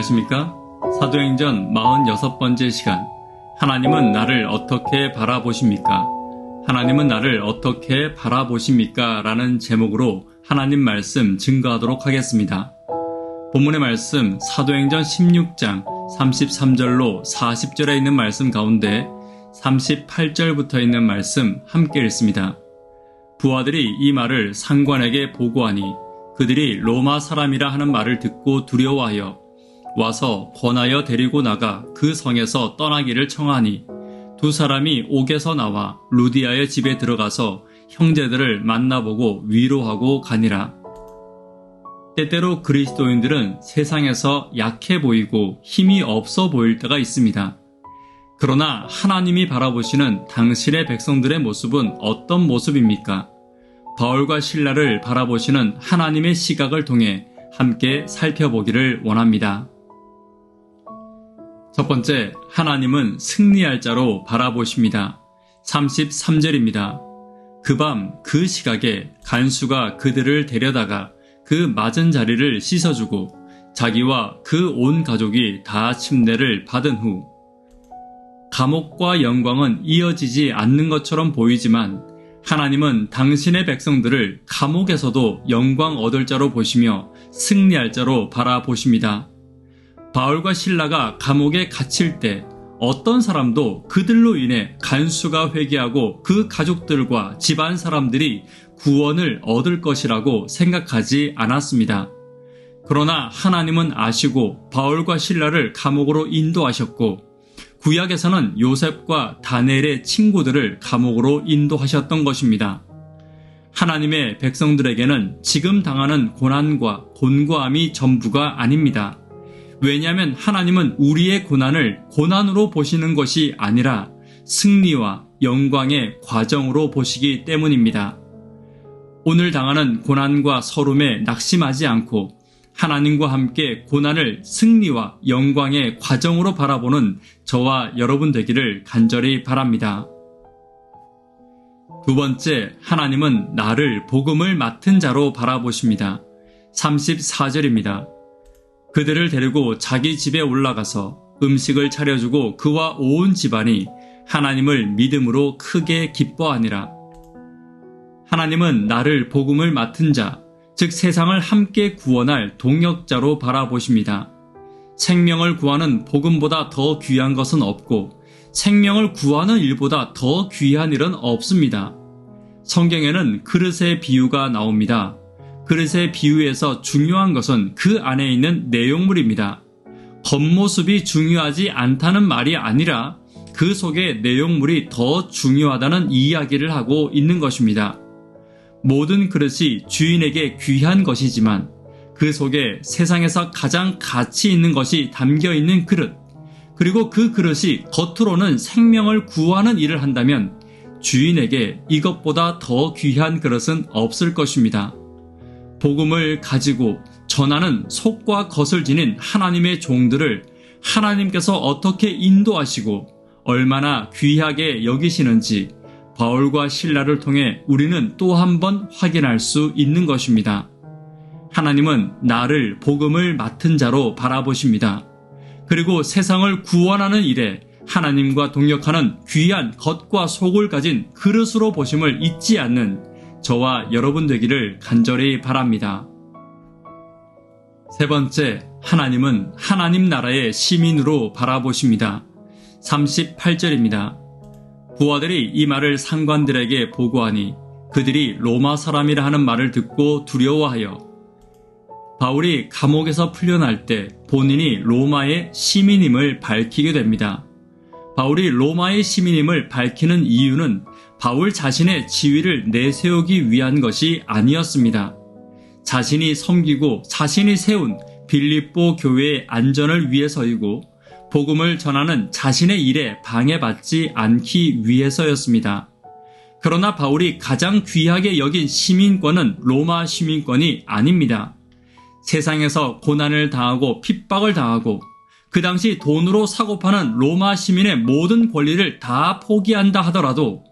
안녕하십니까? 사도행전 46번째 시간. 하나님은 나를 어떻게 바라보십니까? 하나님은 나를 어떻게 바라보십니까? 라는 제목으로 하나님 말씀 증거하도록 하겠습니다. 본문의 말씀 사도행전 16장 33절로 40절에 있는 말씀 가운데 38절부터 있는 말씀 함께 읽습니다. 부하들이 이 말을 상관에게 보고하니 그들이 로마 사람이라 하는 말을 듣고 두려워하여 와서 권하여 데리고 나가 그 성에서 떠나기를 청하니 두 사람이 옥에서 나와 루디아의 집에 들어가서 형제들을 만나보고 위로하고 가니라. 때때로 그리스도인들은 세상에서 약해 보이고 힘이 없어 보일 때가 있습니다. 그러나 하나님이 바라보시는 당신의 백성들의 모습은 어떤 모습입니까? 바울과 실라를 바라보시는 하나님의 시각을 통해 함께 살펴보기를 원합니다. 첫 번째, 하나님은 승리할 자로 바라보십니다. 33절입니다. 그 밤 그 시각에 간수가 그들을 데려다가 그 맞은 자리를 씻어주고 자기와 그 온 가족이 다 침례를 받은 후 감옥과 영광은 이어지지 않는 것처럼 보이지만 하나님은 당신의 백성들을 감옥에서도 영광 얻을 자로 보시며 승리할 자로 바라보십니다. 바울과 실라가 감옥에 갇힐 때 어떤 사람도 그들로 인해 간수가 회개하고 그 가족들과 집안 사람들이 구원을 얻을 것이라고 생각하지 않았습니다. 그러나 하나님은 아시고 바울과 실라를 감옥으로 인도하셨고 구약에서는 요셉과 다니엘의 친구들을 감옥으로 인도하셨던 것입니다. 하나님의 백성들에게는 지금 당하는 고난과 곤고함이 전부가 아닙니다. 왜냐하면 하나님은 우리의 고난을 고난으로 보시는 것이 아니라 승리와 영광의 과정으로 보시기 때문입니다. 오늘 당하는 고난과 서름에 낙심하지 않고 하나님과 함께 고난을 승리와 영광의 과정으로 바라보는 저와 여러분 되기를 간절히 바랍니다. 두 번째, 하나님은 나를 복음을 맡은 자로 바라보십니다. 34절입니다. 그들을 데리고 자기 집에 올라가서 음식을 차려주고 그와 온 집안이 하나님을 믿음으로 크게 기뻐하니라. 하나님은 나를 복음을 맡은 자, 즉 세상을 함께 구원할 동역자로 바라보십니다. 생명을 구하는 복음보다 더 귀한 것은 없고 생명을 구하는 일보다 더 귀한 일은 없습니다. 성경에는 그릇의 비유가 나옵니다. 그릇의 비유에서 중요한 것은 그 안에 있는 내용물입니다. 겉모습이 중요하지 않다는 말이 아니라 그 속의 내용물이 더 중요하다는 이야기를 하고 있는 것입니다. 모든 그릇이 주인에게 귀한 것이지만 그 속에 세상에서 가장 가치 있는 것이 담겨 있는 그릇, 그리고 그 그릇이 겉으로는 생명을 구하는 일을 한다면 주인에게 이것보다 더 귀한 그릇은 없을 것입니다. 복음을 가지고 전하는 속과 겉을 지닌 하나님의 종들을 하나님께서 어떻게 인도하시고 얼마나 귀하게 여기시는지 바울과 실라를 통해 우리는 또 한 번 확인할 수 있는 것입니다. 하나님은 나를 복음을 맡은 자로 바라보십니다. 그리고 세상을 구원하는 일에 하나님과 동역하는 귀한 겉과 속을 가진 그릇으로 보심을 잊지 않는 저와 여러분 되기를 간절히 바랍니다. 세 번째, 하나님은 하나님 나라의 시민으로 바라보십니다. 38절입니다. 부하들이 이 말을 상관들에게 보고하니 그들이 로마 사람이라 하는 말을 듣고 두려워하여 바울이 감옥에서 풀려날 때 본인이 로마의 시민임을 밝히게 됩니다. 바울이 로마의 시민임을 밝히는 이유는 바울 자신의 지위를 내세우기 위한 것이 아니었습니다. 자신이 섬기고 자신이 세운 빌립보 교회의 안전을 위해서이고 복음을 전하는 자신의 일에 방해받지 않기 위해서였습니다. 그러나 바울이 가장 귀하게 여긴 시민권은 로마 시민권이 아닙니다. 세상에서 고난을 당하고 핍박을 당하고 그 당시 돈으로 사고 파는 로마 시민의 모든 권리를 다 포기한다 하더라도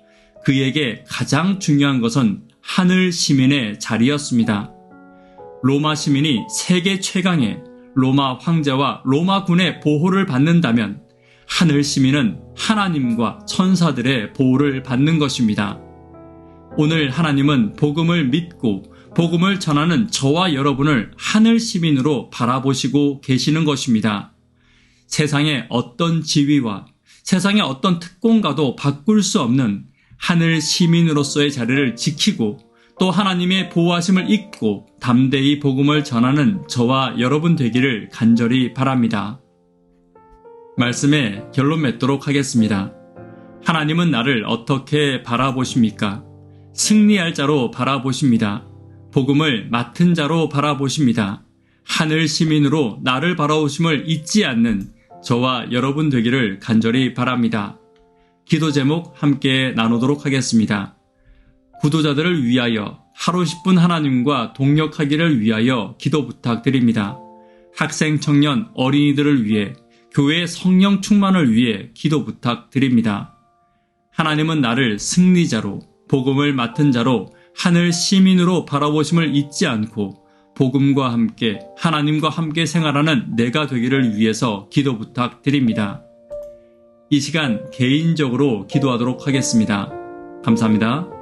그에게 가장 중요한 것은 하늘 시민의 자리였습니다. 로마 시민이 세계 최강의 로마 황제와 로마군의 보호를 받는다면 하늘 시민은 하나님과 천사들의 보호를 받는 것입니다. 오늘 하나님은 복음을 믿고 복음을 전하는 저와 여러분을 하늘 시민으로 바라보시고 계시는 것입니다. 세상의 어떤 지위와 세상의 어떤 특권과도 바꿀 수 없는 하늘 시민으로서의 자리를 지키고 또 하나님의 보호하심을 잊고 담대히 복음을 전하는 저와 여러분 되기를 간절히 바랍니다. 말씀에 결론 맺도록 하겠습니다. 하나님은 나를 어떻게 바라보십니까? 승리할 자로 바라보십니다. 복음을 맡은 자로 바라보십니다. 하늘 시민으로 나를 바라보심을 잊지 않는 저와 여러분 되기를 간절히 바랍니다. 기도 제목 함께 나누도록 하겠습니다. 구도자들을 위하여 하루 10분 하나님과 동역하기를 위하여 기도 부탁드립니다. 학생, 청년, 어린이들을 위해 교회의 성령 충만을 위해 기도 부탁드립니다. 하나님은 나를 승리자로 복음을 맡은 자로 하늘 시민으로 바라보심을 잊지 않고 복음과 함께 하나님과 함께 생활하는 내가 되기를 위해서 기도 부탁드립니다. 이 시간 개인적으로 기도하도록 하겠습니다. 감사합니다.